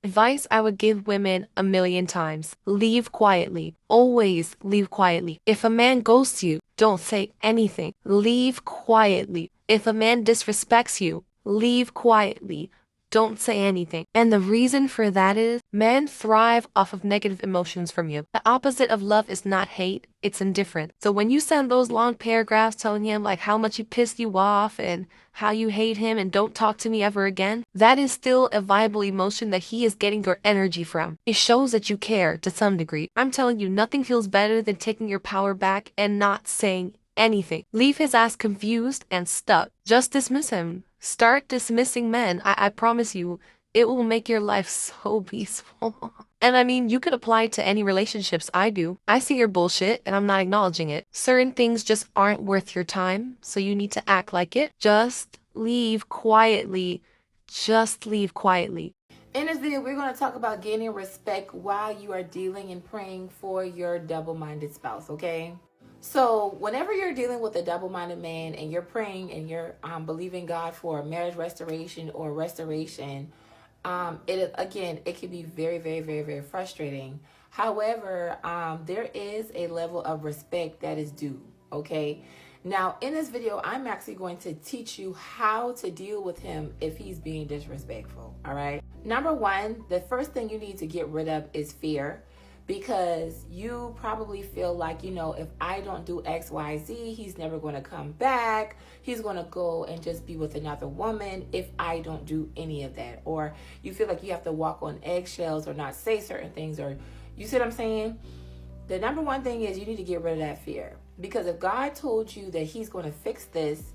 Advice I would give women a million times. Leave quietly. Always leave quietly. If a man ghosts you, don't say anything. Leave quietly. If a man disrespects you, leave quietly. Don't say anything. And the reason for that is men thrive off of negative emotions from you. The opposite of love is not hate, it's indifference. So when you send those long paragraphs telling him like how much he pissed you off and how you hate him and don't talk to me ever again, that is still a viable emotion that he is getting your energy from. It shows that you care to some degree. I'm telling you, nothing feels better than taking your power back and not saying anything. Leave his ass confused and stuck. Just dismiss him. Start dismissing men. I promise you, it will make your life so peaceful. And I mean, you could apply it to any relationships I do. I see your bullshit and I'm not acknowledging it. Certain things just aren't worth your time, so you need to act like it. Just leave quietly. Just leave quietly. In this video, we're going to talk about gaining respect while you are dealing and praying for your double-minded spouse, okay? So whenever you're dealing with a double-minded man and you're praying and you're believing God for marriage restoration or restoration, it can be very, very, very, very frustrating. However, there is a level of respect that is due, okay? Now, in this video, I'm actually going to teach you how to deal with him if he's being disrespectful, all right? Number one, the first thing you need to get rid of is fear, because you probably feel like, if I don't do X, Y, Z, he's never going to come back. He's going to go and just be with another woman if I don't do any of that. Or you feel like you have to walk on eggshells or not say certain things, or you see what I'm saying? The number one thing is you need to get rid of that fear. Because if God told you that he's going to fix this,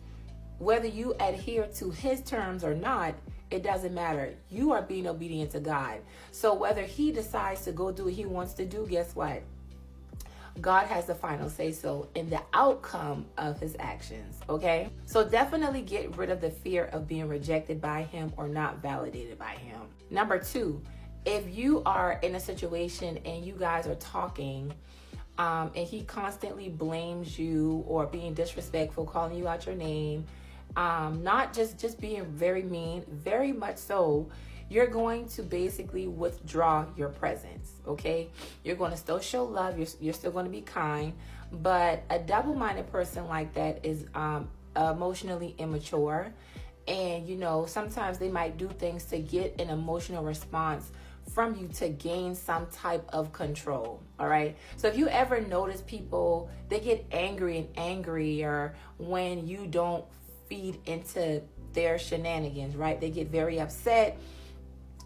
whether you adhere to his terms or not, it doesn't matter. You are being obedient to God. So whether he decides to go do what he wants to do, guess what? God has the final say so in the outcome of his actions, okay? So definitely get rid of the fear of being rejected by him or not validated by him. Number two, if you are in a situation and you guys are talking and he constantly blames you or being disrespectful, calling you out your name, not just being very mean, very much so, you're going to basically withdraw your presence, okay? You're going to still show love, you're still going to be kind, but a double-minded person like that is emotionally immature, and sometimes they might do things to get an emotional response from you to gain some type of control, all right? So if you ever notice people, they get angry and angrier when you don't feed into their shenanigans, right? They get very upset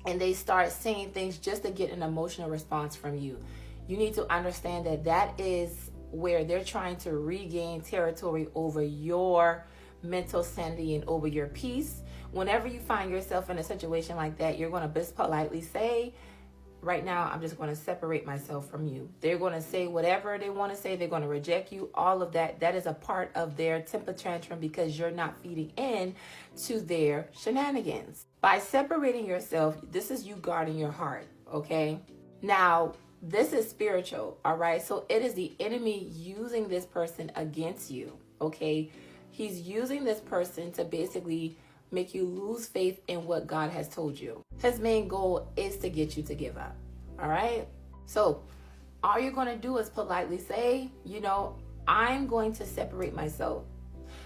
and they start saying things just to get an emotional response from you. You need to understand that that is where they're trying to regain territory over your mental sanity and over your peace. Whenever you find yourself in a situation like that, you're going to just politely say, right now, I'm just going to separate myself from you. They're going to say whatever they want to say. They're going to reject you. All of that. That is a part of their temper tantrum because you're not feeding in to their shenanigans. By separating yourself, this is you guarding your heart, okay? Now, this is spiritual, all right? So it is the enemy using this person against you, okay? He's using this person to basically make you lose faith in what God has told you. His main goal is to get you to give up, all right? So all you're going to do is politely say, I'm going to separate myself.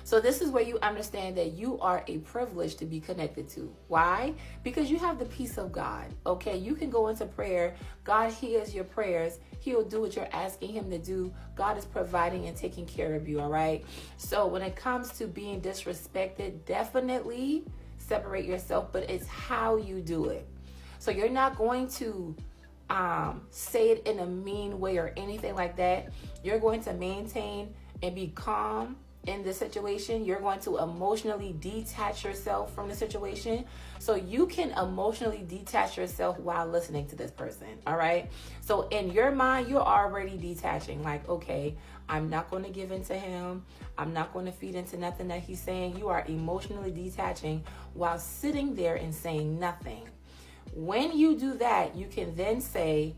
So this is where you understand that you are a privilege to be connected to. Why? Because you have the peace of God, okay? You can go into prayer. God hears your prayers. He'll do what you're asking him to do. God is providing and taking care of you, all right? So when it comes to being disrespected, definitely separate yourself, but it's how you do it. So you're not going to say it in a mean way or anything like that. You're going to maintain and be calm in the situation. You're going to emotionally detach yourself from the situation so you can emotionally detach yourself while listening to this person, all right? So in your mind, you're already detaching, like, okay, I'm not going to give in to him. I'm not going to feed into nothing that he's saying. You are emotionally detaching while sitting there and saying nothing. When you do that, you can then say,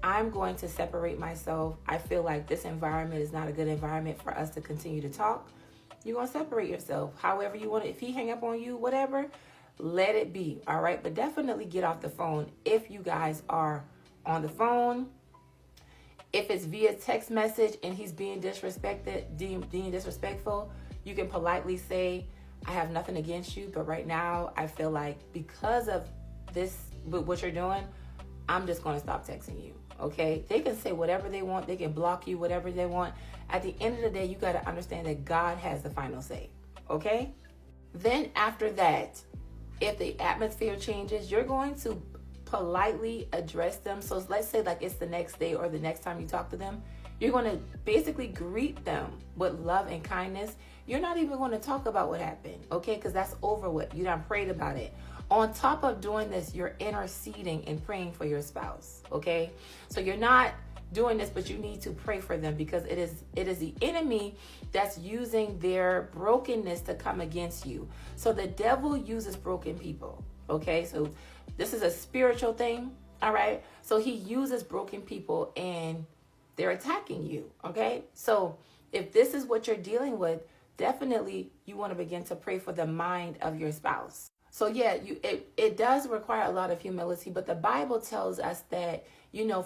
I'm going to separate myself. I feel like this environment is not a good environment for us to continue to talk. You're going to separate yourself however you want it. If he hang up on you, whatever, let it be. All right. But definitely get off the phone if you guys are on the phone. If it's via text message and he's being being disrespectful, you can politely say, I have nothing against you, but right now I feel like because of this, what you're doing, I'm just going to stop texting you. Okay? They can say whatever they want. They can block you, whatever they want. At the end of the day, you got to understand that God has the final say. Okay? Then after that, if the atmosphere changes, you're going to politely address them. So let's say like it's the next day or the next time you talk to them, you're going to basically greet them with love and kindness. You're not even going to talk about what happened, okay? Because that's over with. You done prayed about it. On top of doing this, you're interceding and praying for your spouse, okay? So you're not doing this, but you need to pray for them because it is the enemy that's using their brokenness to come against you. So the devil uses broken people, okay? So this is a spiritual thing, all right? So he uses broken people and they're attacking you, okay? So if this is what you're dealing with, definitely you want to begin to pray for the mind of your spouse. So yeah, it does require a lot of humility, but the Bible tells us that,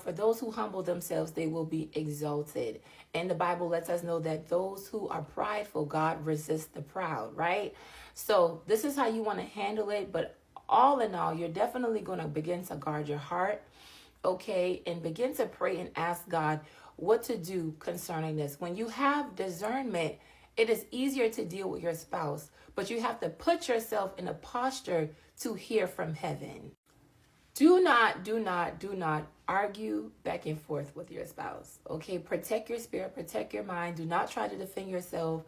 for those who humble themselves, they will be exalted. And the Bible lets us know that those who are prideful, God resists the proud, right? So this is how you want to handle it, but all in all, you're definitely going to begin to guard your heart, okay, and begin to pray and ask God what to do concerning this. When you have discernment, it is easier to deal with your spouse, but you have to put yourself in a posture to hear from heaven. Do not argue back and forth with your spouse, okay? Protect your spirit, protect your mind. Do not try to defend yourself.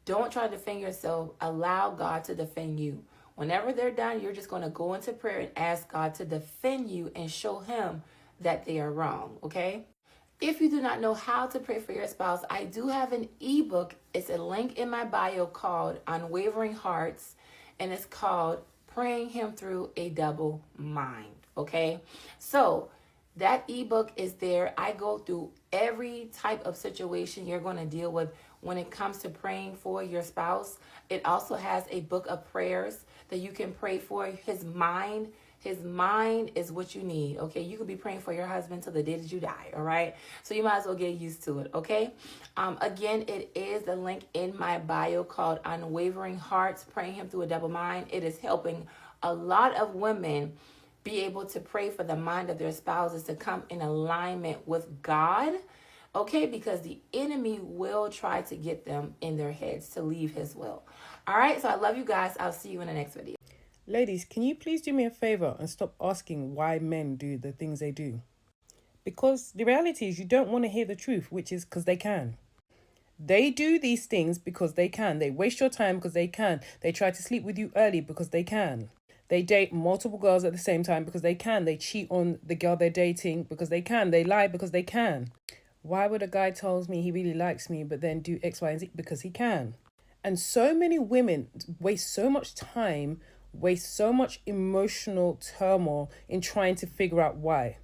Don't try to defend yourself. Allow God to defend you. Whenever they're done, you're just going to go into prayer and ask God to defend you and show him that they are wrong, okay? If you do not know how to pray for your spouse, I do have an ebook. It's a link in my bio called Unwavering Hearts, and it's called Praying Him Through a Double Mind, okay? So that ebook is there. I go through every type of situation you're going to deal with when it comes to praying for your spouse. It also has a book of prayers that you can pray for his mind. His mind is what you need, okay? You could be praying for your husband till the day that you die, all right? So you might as well get used to it, okay? Again, it is the link in my bio called Unwavering Hearts, Praying Him Through a Double Mind. It is helping a lot of women be able to pray for the mind of their spouses to come in alignment with God, okay? Because the enemy will try to get them in their heads to leave his will. All right, so I love you guys. I'll see you in the next video. Ladies, can you please do me a favor and stop asking why men do the things they do? Because the reality is you don't want to hear the truth, which is because they can. They do these things because they can. They waste your time because they can. They try to sleep with you early because they can. They date multiple girls at the same time because they can. They cheat on the girl they're dating because they can. They lie because they can. Why would a guy tells me he really likes me but then do X, Y, and Z? Because he can. And so many women waste so much time, waste so much emotional turmoil in trying to figure out why.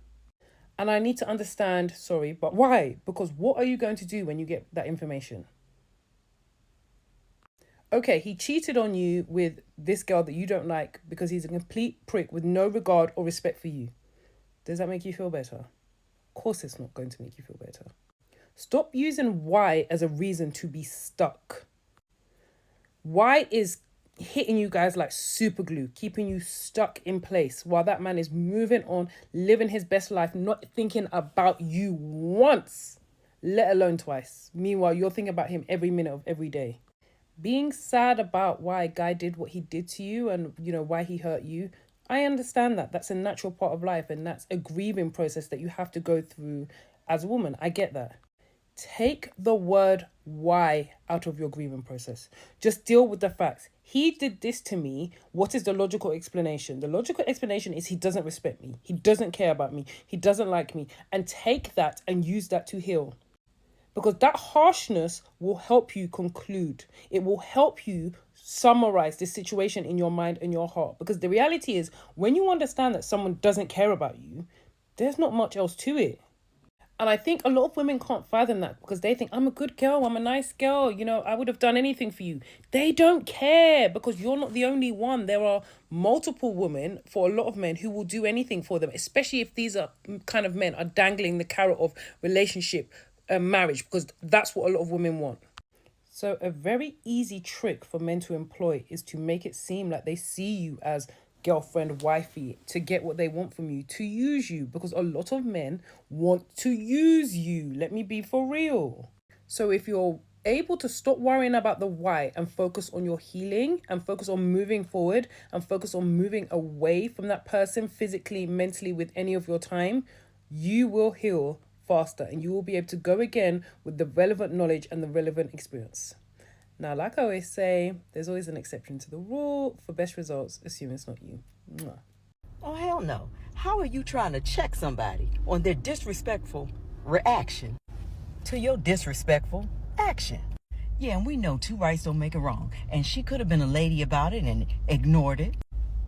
And I need to understand, but why? Because what are you going to do when you get that information? Okay, he cheated on you with this girl that you don't like because he's a complete prick with no regard or respect for you. Does that make you feel better? Of course it's not going to make you feel better. Stop using why as a reason to be stuck. Why is hitting you guys like super glue, keeping you stuck in place while that man is moving on, living his best life, not thinking about you once, let alone twice. Meanwhile, you're thinking about him every minute of every day. Being sad about why a guy did what he did to you and, why he hurt you, I understand that. That's a natural part of life and that's a grieving process that you have to go through as a woman. I get that. Take the word why out of your grieving process. Just deal with the facts. He did this to me. What is the logical explanation? The logical explanation is he doesn't respect me. He doesn't care about me. He doesn't like me. And take that and use that to heal. Because that harshness will help you conclude. It will help you summarize this situation in your mind and your heart. Because the reality is, when you understand that someone doesn't care about you, there's not much else to it. And I think a lot of women can't fathom that because they think, I'm a good girl, I'm a nice girl, I would have done anything for you. They don't care because you're not the only one. There are multiple women, for a lot of men, who will do anything for them, especially if these are kind of men are dangling the carrot of relationship and marriage, because that's what a lot of women want. So a very easy trick for men to employ is to make it seem like they see you as girlfriend, wifey, to get what they want from you, to use you, because a lot of men want to use you. Let me be for real. So if you're able to stop worrying about the why and focus on your healing and focus on moving forward and focus on moving away from that person physically, mentally, with any of your time, you will heal faster and you will be able to go again with the relevant knowledge and the relevant experience. Now, like I always say, there's always an exception to the rule. For best results, assume it's not you. Mwah. Oh, hell no. How are you trying to check somebody on their disrespectful reaction to your disrespectful action? Yeah, and we know two rights don't make a wrong. And she could have been a lady about it and ignored it.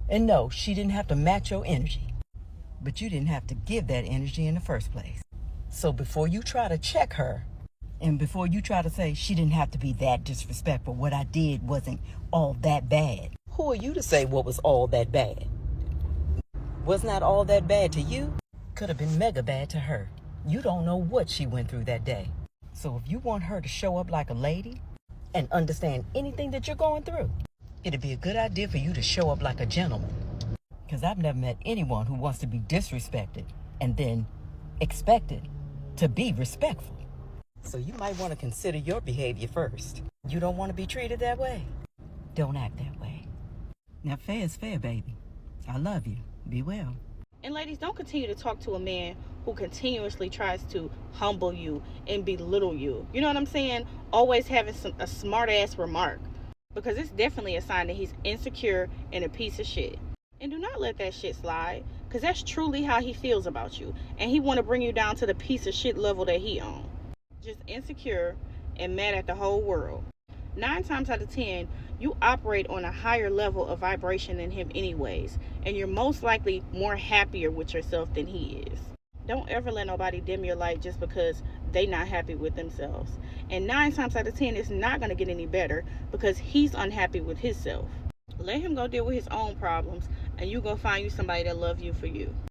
And no, she didn't have to match your energy. But you didn't have to give that energy in the first place. So before you try to check her, and before you try to say she didn't have to be that disrespectful, what I did wasn't all that bad. Who are you to say what was all that bad? Was not all that bad to you? Could have been mega bad to her. You don't know what she went through that day. So if you want her to show up like a lady and understand anything that you're going through, it'd be a good idea for you to show up like a gentleman. Because I've never met anyone who wants to be disrespected and then expected to be respectful. So you might want to consider your behavior first. You don't want to be treated that way? Don't act that way. Now, fair is fair, baby. I love you. Be well. And ladies, don't continue to talk to a man who continuously tries to humble you and belittle you. You know what I'm saying? Always having a smart ass remark. Because it's definitely a sign that he's insecure and a piece of shit. And do not let that shit slide. Because that's truly how he feels about you. And he want to bring you down to the piece of shit level that he on. Just insecure and mad at the whole world. 9 times out of 10, you operate on a higher level of vibration than him anyways, and you're most likely more happier with yourself than he is. Don't ever let nobody dim your light just because they not happy with themselves. And 9 times out of 10, it's not going to get any better because he's unhappy with himself. Let him go deal with his own problems, and you go find you somebody that love you for you.